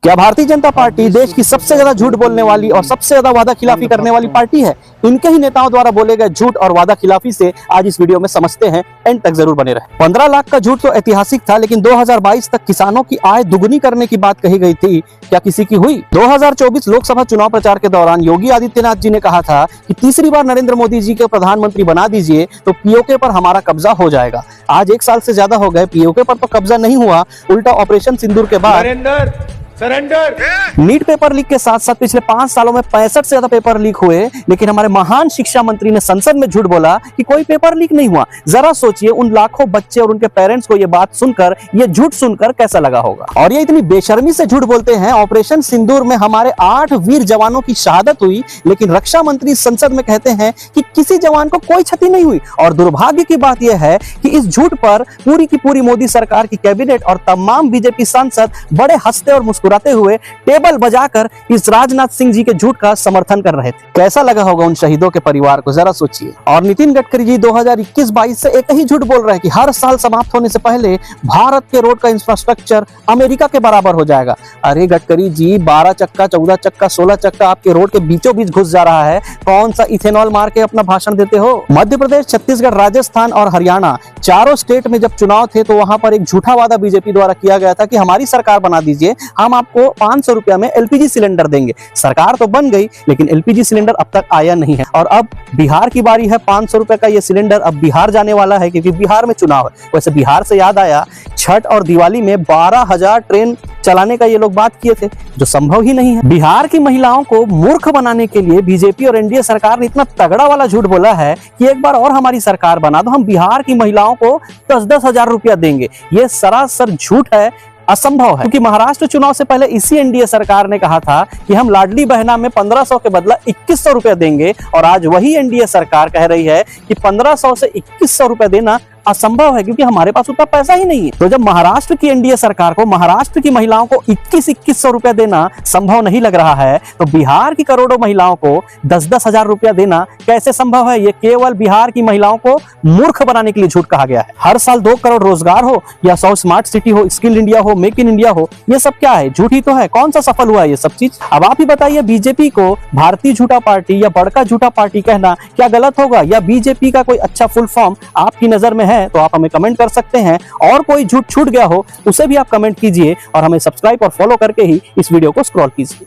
क्या भारतीय जनता पार्टी देश की सबसे ज्यादा झूठ बोलने वाली और सबसे ज्यादा वादा खिलाफी करने वाली पार्टी है? इनके ही नेताओं द्वारा बोले गए झूठ और वादा खिलाफी से आज इस वीडियो में समझते हैं, एंड तक जरूर बने रहे। 15 लाख का झूठ तो ऐतिहासिक था, लेकिन 2022 तक किसानों की आय दुगुनी करने की बात कही गई थी, क्या किसी की हुई? 2024 लोकसभा चुनाव प्रचार के दौरान योगी आदित्यनाथ जी ने कहा था कि तीसरी बार नरेंद्र मोदी जी को प्रधानमंत्री बना दीजिए तो पीओके पर हमारा कब्जा हो जाएगा। आज 1 साल से ज्यादा हो गए, पीओके पर तो कब्जा नहीं हुआ, उल्टा ऑपरेशन सिंदूर के बाद सरेंडर नीट पेपर लीक के साथ साथ पिछले 5 सालों में 65 से ज्यादा पेपर लीक हुए, लेकिन हमारे महान शिक्षा मंत्री ने संसद में झूठ बोला कि कोई पेपर लीक नहीं हुआ। जरा सोचिए, उन लाखों बच्चे और उनके पेरेंट्स को ये बात सुनकर, ये झूठ सुनकर कैसा लगा होगा। और ये इतनी बेशर्मी से झूठ बोलते हैं। ऑपरेशन सिंदूर में हमारे 8 वीर जवानों की शहादत हुई, लेकिन रक्षा मंत्री संसद में कहते हैं कि किसी जवान को कोई क्षति नहीं हुई। और दुर्भाग्य की बात यह है कि इस झूठ पर पूरी की पूरी मोदी सरकार की कैबिनेट और तमाम बीजेपी सांसद बड़े हंसते और मुस्कुराते हुए टेबल बजाकर इस राजनाथ सिंह जी के झूठ का समर्थन कर रहे थे। कैसा लगा होगा उन शहीदों के परिवार को, जरा सोचिए। और नितिन गडकरी जी 2021-22 से एक ही झूठ बोल रहे हैं कि हर साल समाप्त होने से पहले भारत के रोड का इंफ्रास्ट्रक्चर अमेरिका के बराबर हो जाएगा। अरे गडकरी जी, 12 चक्का, 14 चक्का, 16 चक्का आपके रोड के बीचों बीच घुस जा रहा है, कौन सा इथेनॉल मार के अपना भाषण देते हो? मध्य प्रदेश, छत्तीसगढ़, राजस्थान और हरियाणा चारों स्टेट में जब चुनाव थे तो वहां पर एक झूठा वादा बीजेपी द्वारा किया गया था कि हमारी सरकार बना दीजिए, हम आपको 500 रुपया में एलपीजी सिलेंडर देंगे। सरकार तो बन गई, लेकिन एलपीजी सिलेंडर अब तक आया नहीं है। और अब बिहार की बारी है, 500 रुपए का ये सिलेंडर अब बिहार जाने वाला है, क्योंकि बिहार में चुनाव है। वैसे बिहार से याद आया, छठ और दिवाली में 12,000 ट्रेन चलाने का ये लोग बात किए थे, जो संभव ही नहीं है। बिहार की महिलाओं को मूर्ख बनाने के लिए बीजेपी और एनडीए सरकार ने इतना तगड़ा वाला झूठ बोला है कि एक बार और हमारी सरकार बना दो, हम बिहार की महिलाओं को 10-10 हजार रुपया देंगे। ये सरासर झूठ है, असंभव है। क्योंकि महाराष्ट्र चुनाव से पहले इसी एनडीए सरकार ने कहा था कि हम लाडली बहना में 1500 के बदला 2100 रुपए देंगे, और आज वही एनडीए सरकार कह रही है कि 1500 से 2100 रुपए देना असंभव है, क्योंकि हमारे पास उतना पैसा ही नहीं है। तो जब महाराष्ट्र की एनडीए सरकार को महाराष्ट्र की महिलाओं को 2100 रुपया देना संभव नहीं लग रहा है, तो बिहार की करोड़ों महिलाओं को 10-10 हजार रुपया देना कैसे संभव है? ये केवल बिहार की महिलाओं को मूर्ख बनाने के लिए झूठ कहा गया है। हर साल 2 करोड़ रोजगार हो, या 100 स्मार्ट सिटी हो, स्किल इंडिया हो, मेक इन इंडिया हो, ये सब क्या है? झूठ ही तो है। कौन सा सफल हुआ है ये सब चीज? अब आप ही बताइए, बीजेपी को भारतीय झूठा पार्टी या बड़का झूठा पार्टी कहना क्या गलत होगा? या बीजेपी का कोई अच्छा फुल फॉर्म आपकी नजर में है तो आप हमें कमेंट कर सकते हैं। और कोई झूठ छूट गया हो उसे भी आप कमेंट कीजिए, और हमें सब्सक्राइब और फॉलो करके ही इस वीडियो को स्क्रॉल कीजिए।